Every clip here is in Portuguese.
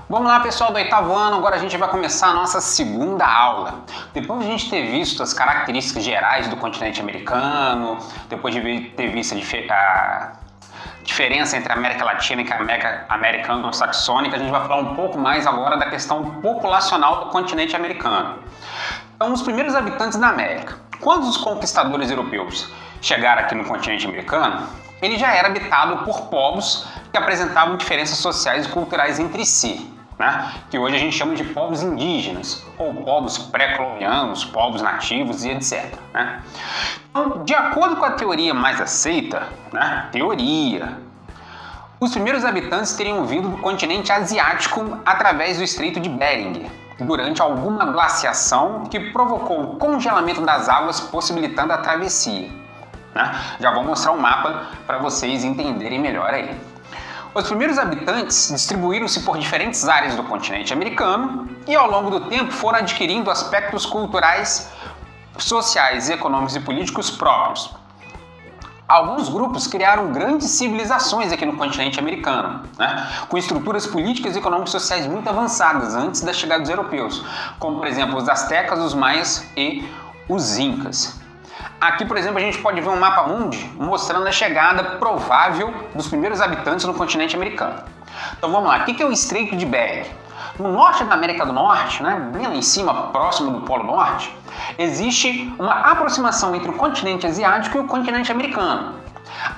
Vamos lá, pessoal do oitavo ano, agora a gente vai começar a nossa segunda aula. Depois de a gente ter visto as características gerais do continente americano, depois de ter visto a diferença entre a América Latina e a América Anglo-Saxônica, a gente vai falar um pouco mais agora da questão populacional do continente americano. Então, os primeiros habitantes da América. Quando os conquistadores europeus chegaram aqui no continente americano, ele já era habitado por povos que apresentavam diferenças sociais e culturais entre si, né? Que hoje a gente chama de povos indígenas, ou povos pré-colombianos, povos nativos e etc. Né? Então, de acordo com a teoria mais aceita, os primeiros habitantes teriam vindo do continente asiático através do Estreito de Bering, durante alguma glaciação que provocou o congelamento das águas, possibilitando a travessia. Já vou mostrar um mapa para vocês entenderem melhor aí. Os primeiros habitantes distribuíram-se por diferentes áreas do continente americano e ao longo do tempo foram adquirindo aspectos culturais, sociais, econômicos e políticos próprios. Alguns grupos criaram grandes civilizações aqui no continente americano, com estruturas políticas e econômicas sociais muito avançadas antes da chegada dos europeus, como por exemplo os astecas, os maias e os incas. Aqui, por exemplo, a gente pode ver um mapa mundi mostrando a chegada provável dos primeiros habitantes no continente americano. Então vamos lá, o que é o Estreito de Bering? No norte da América do Norte, bem lá em cima, próximo do Polo Norte, existe uma aproximação entre o continente asiático e o continente americano.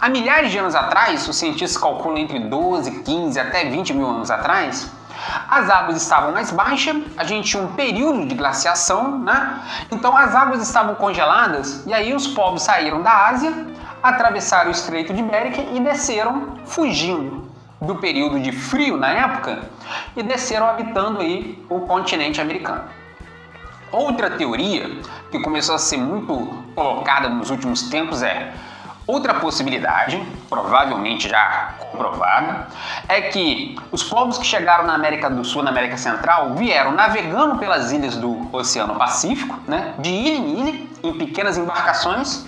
Há milhares de anos atrás, os cientistas calculam entre 12, 15 até 20 mil anos atrás, as águas estavam mais baixas, a gente tinha um período de glaciação, então as águas estavam congeladas e aí os povos saíram da Ásia, atravessaram o Estreito de Bering e desceram fugindo do período de frio na época e desceram habitando aí o continente americano. Outra teoria que começou a ser muito colocada nos últimos tempos outra possibilidade, provavelmente já comprovada, é que os povos que chegaram na América do Sul, na América Central, vieram navegando pelas ilhas do Oceano Pacífico, de ilha em ilha, em pequenas embarcações,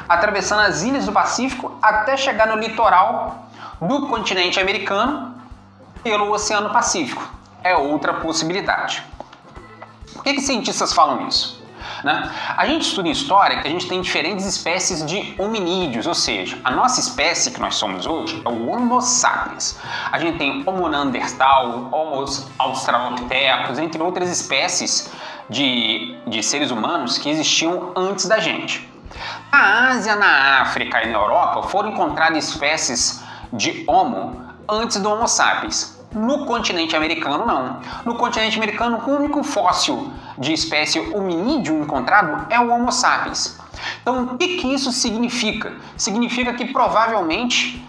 atravessando as ilhas do Pacífico até chegar no litoral do continente americano pelo Oceano Pacífico. É outra possibilidade. Por que cientistas falam isso? A gente estuda em história que a gente tem diferentes espécies de hominídeos, ou seja, a nossa espécie que nós somos hoje é o Homo sapiens. A gente tem Homo neandertal, Homo australopithecus, entre outras espécies de seres humanos que existiam antes da gente. Na Ásia, na África e na Europa foram encontradas espécies de Homo antes do Homo sapiens. No continente americano, não. No continente americano, o único fóssil de espécie hominídeo encontrado é o Homo sapiens. Então, o que isso significa? Significa que provavelmente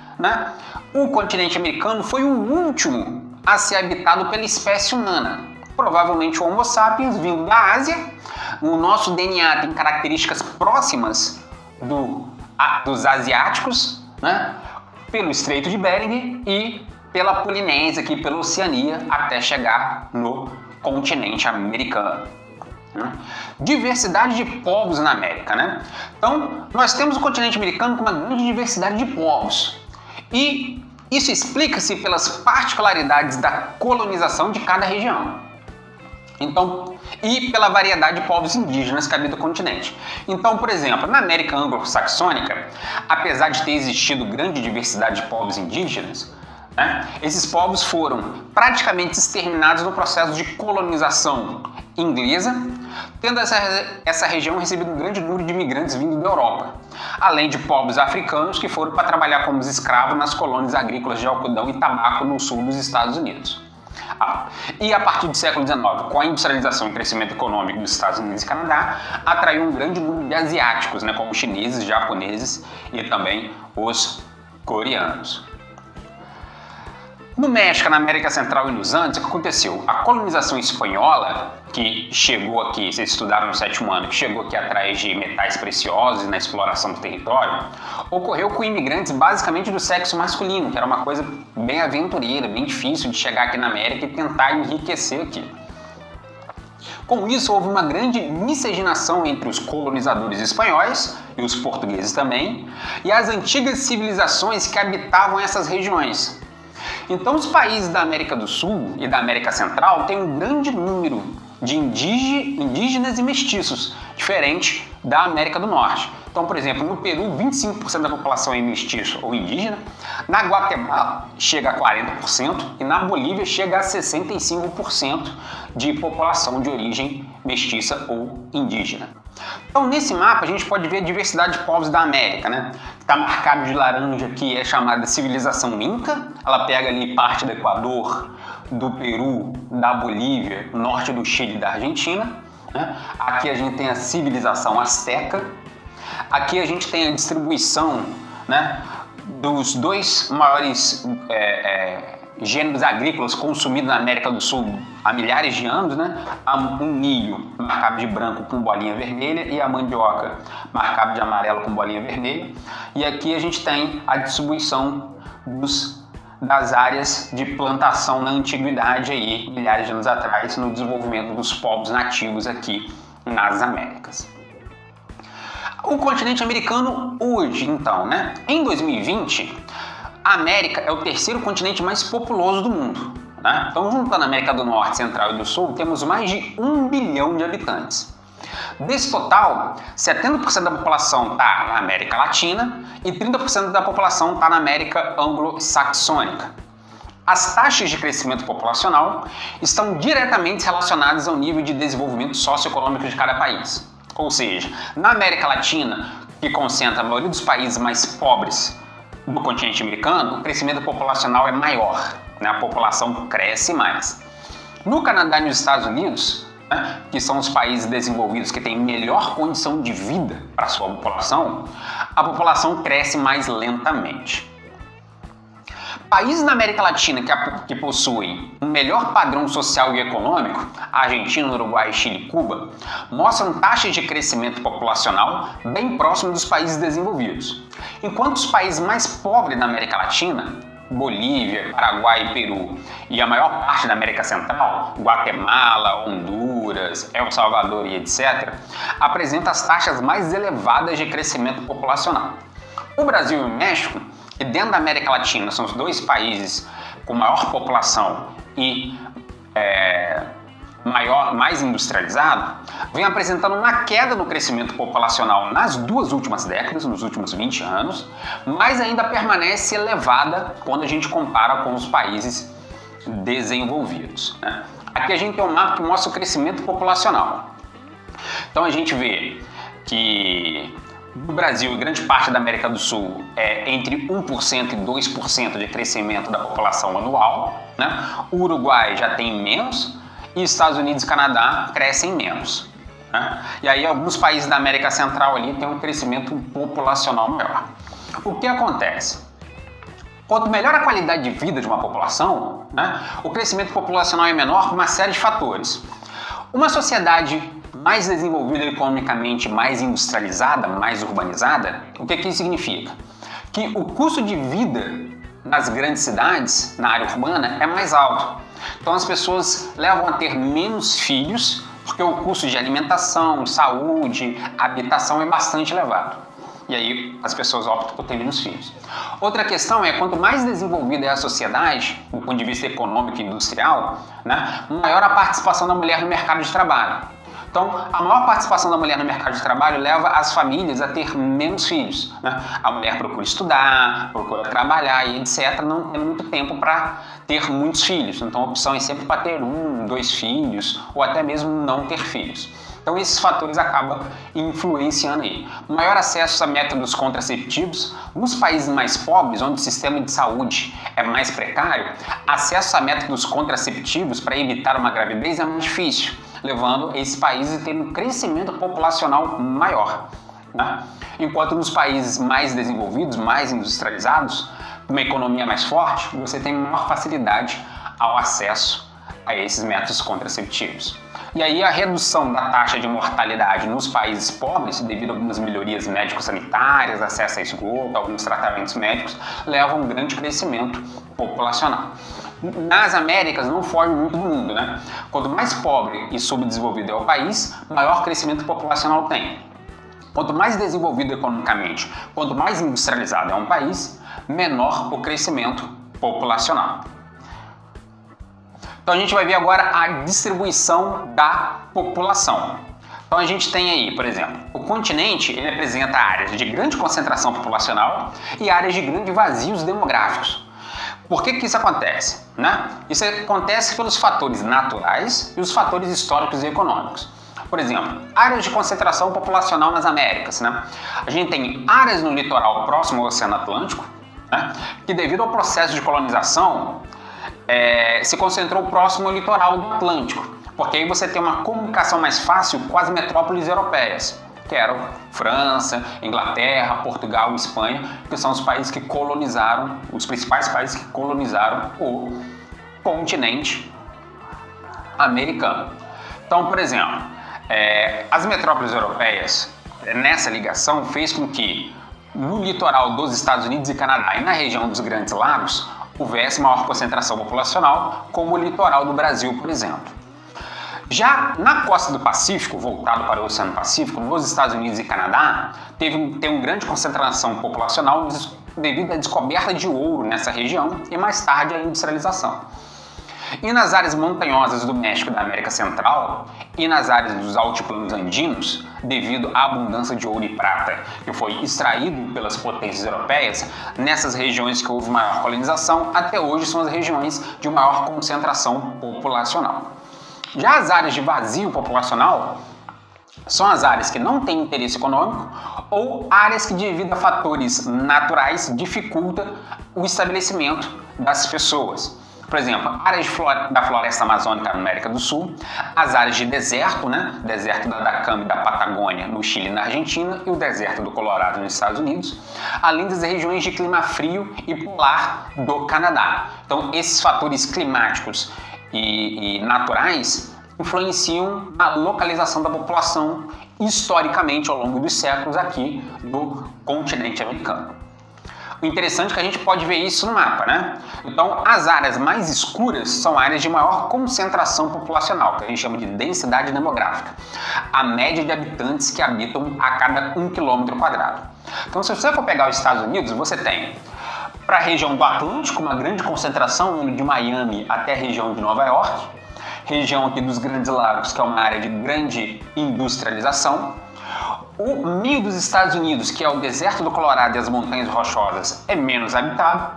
o continente americano foi o último a ser habitado pela espécie humana. Provavelmente o Homo sapiens vindo da Ásia. O nosso DNA tem características próximas dos asiáticos, pelo Estreito de Bering e pela Polinésia, aqui pela Oceania, até chegar no continente americano. Diversidade de povos na América, Então, nós temos o continente americano com uma grande diversidade de povos. E isso explica-se pelas particularidades da colonização de cada região. Então, e pela variedade de povos indígenas que habitam o continente. Então, por exemplo, na América Anglo-Saxônica, apesar de ter existido grande diversidade de povos indígenas, esses povos foram praticamente exterminados no processo de colonização inglesa, tendo essa região recebido um grande número de imigrantes vindo da Europa, além de povos africanos que foram para trabalhar como escravos nas colônias agrícolas de algodão e tabaco no sul dos Estados Unidos. E a partir do século XIX, com a industrialização e crescimento econômico dos Estados Unidos e Canadá, atraiu um grande número de asiáticos, como chineses, japoneses e também os coreanos. No México, na América Central e nos Andes, o que aconteceu? A colonização espanhola, que chegou aqui, vocês estudaram no sétimo ano, que chegou aqui atrás de metais preciosos e na exploração do território, ocorreu com imigrantes basicamente do sexo masculino, que era uma coisa bem aventureira, bem difícil de chegar aqui na América e tentar enriquecer aqui. Com isso, houve uma grande miscigenação entre os colonizadores espanhóis, e os portugueses também, e as antigas civilizações que habitavam essas regiões. Então, os países da América do Sul e da América Central têm um grande número de indígenas e mestiços, diferente da América do Norte. Então, por exemplo, no Peru, 25% da população é mestiço ou indígena, na Guatemala chega a 40% e na Bolívia chega a 65% de população de origem mestiça ou indígena. Então, nesse mapa, a gente pode ver a diversidade de povos da América, né? Está marcado de laranja aqui, é chamada civilização Inca. Ela pega ali parte do Equador, do Peru, da Bolívia, norte do Chile e da Argentina, né? Aqui a gente tem a civilização Azteca. Aqui a gente tem a distribuição, né, dos dois maiores gêneros agrícolas consumidos na América do Sul há milhares de anos, né? Um milho marcado de branco com bolinha vermelha e a mandioca marcado de amarelo com bolinha vermelha. E aqui a gente tem a distribuição das áreas de plantação na antiguidade aí, milhares de anos atrás, no desenvolvimento dos povos nativos aqui nas Américas. O continente americano hoje, então, né? Em 2020, a América é o terceiro continente mais populoso do mundo, né? Então, juntando a América do Norte, Central e do Sul, temos mais de 1 bilhão de habitantes. Desse total, 70% da população está na América Latina e 30% da população está na América anglo-saxônica. As taxas de crescimento populacional estão diretamente relacionadas ao nível de desenvolvimento socioeconômico de cada país. Ou seja, na América Latina, que concentra a maioria dos países mais pobres do continente americano, o crescimento populacional é maior, né? A população cresce mais. No Canadá e nos Estados Unidos, né, que são os países desenvolvidos que têm melhor condição de vida para a sua população, a população cresce mais lentamente. Países na América Latina que possuem um melhor padrão social e econômico, Argentina, Uruguai, Chile e Cuba, mostram taxas de crescimento populacional bem próximas dos países desenvolvidos. Enquanto os países mais pobres da América Latina, Bolívia, Paraguai e Peru, e a maior parte da América Central, Guatemala, Honduras, El Salvador e etc., apresentam as taxas mais elevadas de crescimento populacional. O Brasil e o México, que dentro da América Latina são os dois países com maior população e mais industrializado, vem apresentando uma queda no crescimento populacional nas duas últimas décadas, nos últimos 20 anos, mas ainda permanece elevada quando a gente compara com os países desenvolvidos, né? Aqui a gente tem um mapa que mostra o crescimento populacional. Então a gente vê que no Brasil e grande parte da América do Sul é entre 1% e 2% de crescimento da população anual, né? O Uruguai já tem menos e Estados Unidos e Canadá crescem menos, né? E aí alguns países da América Central ali têm um crescimento populacional maior. O que acontece? Quanto melhor a qualidade de vida de uma população, né, o crescimento populacional é menor por uma série de fatores. Uma sociedade mais desenvolvida economicamente, mais industrializada, mais urbanizada, o que isso significa? Que o custo de vida nas grandes cidades, na área urbana, é mais alto. Então as pessoas levam a ter menos filhos, porque o custo de alimentação, saúde, habitação é bastante elevado. E aí as pessoas optam por ter menos filhos. Outra questão é, quanto mais desenvolvida é a sociedade, do ponto de vista econômico e industrial, né, maior a participação da mulher no mercado de trabalho. Então, a maior participação da mulher no mercado de trabalho leva as famílias a ter menos filhos, né? A mulher procura estudar, procura trabalhar e etc. Não tem muito tempo para ter muitos filhos. Então, a opção é sempre para ter 1, 2 filhos ou até mesmo não ter filhos. Então, esses fatores acabam influenciando aí. Maior acesso a métodos contraceptivos. Nos países mais pobres, onde o sistema de saúde é mais precário, acesso a métodos contraceptivos para evitar uma gravidez é mais difícil, levando esses países a terem um crescimento populacional maior, né? Enquanto nos países mais desenvolvidos, mais industrializados, com uma economia mais forte, você tem maior facilidade ao acesso a esses métodos contraceptivos. E aí a redução da taxa de mortalidade nos países pobres, devido a algumas melhorias médico-sanitárias, acesso a esgoto, alguns tratamentos médicos, leva a um grande crescimento populacional. Nas Américas não foge muito do mundo, né? Quanto mais pobre e subdesenvolvido é o país, maior crescimento populacional tem. Quanto mais desenvolvido economicamente, quanto mais industrializado é um país, menor o crescimento populacional. Então a gente vai ver agora a distribuição da população. Então a gente tem aí, por exemplo, o continente ele apresenta áreas de grande concentração populacional e áreas de grandes vazios demográficos. Por que isso acontece? Isso acontece pelos fatores naturais e os fatores históricos e econômicos. Por exemplo, áreas de concentração populacional nas Américas. A gente tem áreas no litoral próximo ao Oceano Atlântico, que devido ao processo de colonização se concentrou próximo ao litoral do Atlântico, porque aí você tem uma comunicação mais fácil com as metrópoles europeias, que eram França, Inglaterra, Portugal e Espanha, que são os países que colonizaram, os principais países que colonizaram o continente americano. Então, por exemplo, as metrópoles europeias, nessa ligação, fez com que no litoral dos Estados Unidos e Canadá e na região dos Grandes Lagos houvesse maior concentração populacional, como o litoral do Brasil, por exemplo. Já na costa do Pacífico, voltado para o Oceano Pacífico, nos Estados Unidos e Canadá, tem uma grande concentração populacional devido à descoberta de ouro nessa região e mais tarde à industrialização. E nas áreas montanhosas do México e da América Central e nas áreas dos altiplanos andinos, devido à abundância de ouro e prata que foi extraído pelas potências europeias, nessas regiões que houve maior colonização, até hoje são as regiões de maior concentração populacional. Já as áreas de vazio populacional são as áreas que não têm interesse econômico ou áreas que, devido a fatores naturais, dificultam o estabelecimento das pessoas. Por exemplo, áreas da floresta amazônica na América do Sul, as áreas de deserto, deserto da Atacama e da Patagônia no Chile e na Argentina e o deserto do Colorado nos Estados Unidos, além das regiões de clima frio e polar do Canadá. Então, esses fatores climáticos e naturais influenciam a localização da população historicamente ao longo dos séculos aqui do continente americano. O interessante é que a gente pode ver isso no mapa, Então, as áreas mais escuras são áreas de maior concentração populacional, que a gente chama de densidade demográfica, a média de habitantes que habitam a cada 1 km². Então, se você for pegar os Estados Unidos, você tem para a região do Atlântico uma grande concentração, de Miami até a região de Nova York, região aqui dos Grandes Lagos, que é uma área de grande industrialização. O meio dos Estados Unidos, que é o deserto do Colorado e as montanhas rochosas, é menos habitado.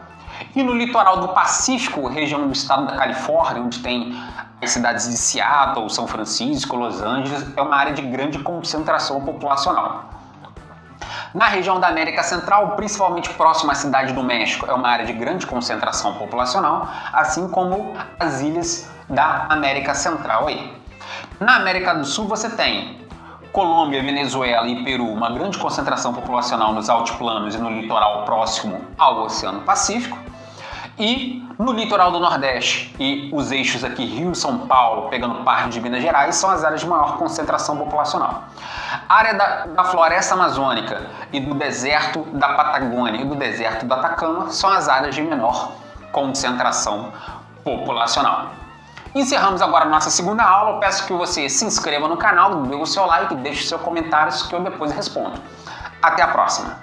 E no litoral do Pacífico, região do estado da Califórnia, onde tem as cidades de Seattle, São Francisco, Los Angeles, é uma área de grande concentração populacional. Na região da América Central, principalmente próximo à cidade do México, é uma área de grande concentração populacional, assim como as ilhas da América Central aí. Na América do Sul você tem Colômbia, Venezuela e Peru, uma grande concentração populacional nos altiplanos e no litoral próximo ao Oceano Pacífico. E no litoral do Nordeste e os eixos aqui Rio-São Paulo, pegando parte de Minas Gerais, são as áreas de maior concentração populacional. A área da floresta amazônica e do deserto da Patagônia e do deserto do Atacama são as áreas de menor concentração populacional. Encerramos agora a nossa segunda aula. Eu peço que você se inscreva no canal, dê o seu like, deixe seu comentário que eu depois respondo. Até a próxima!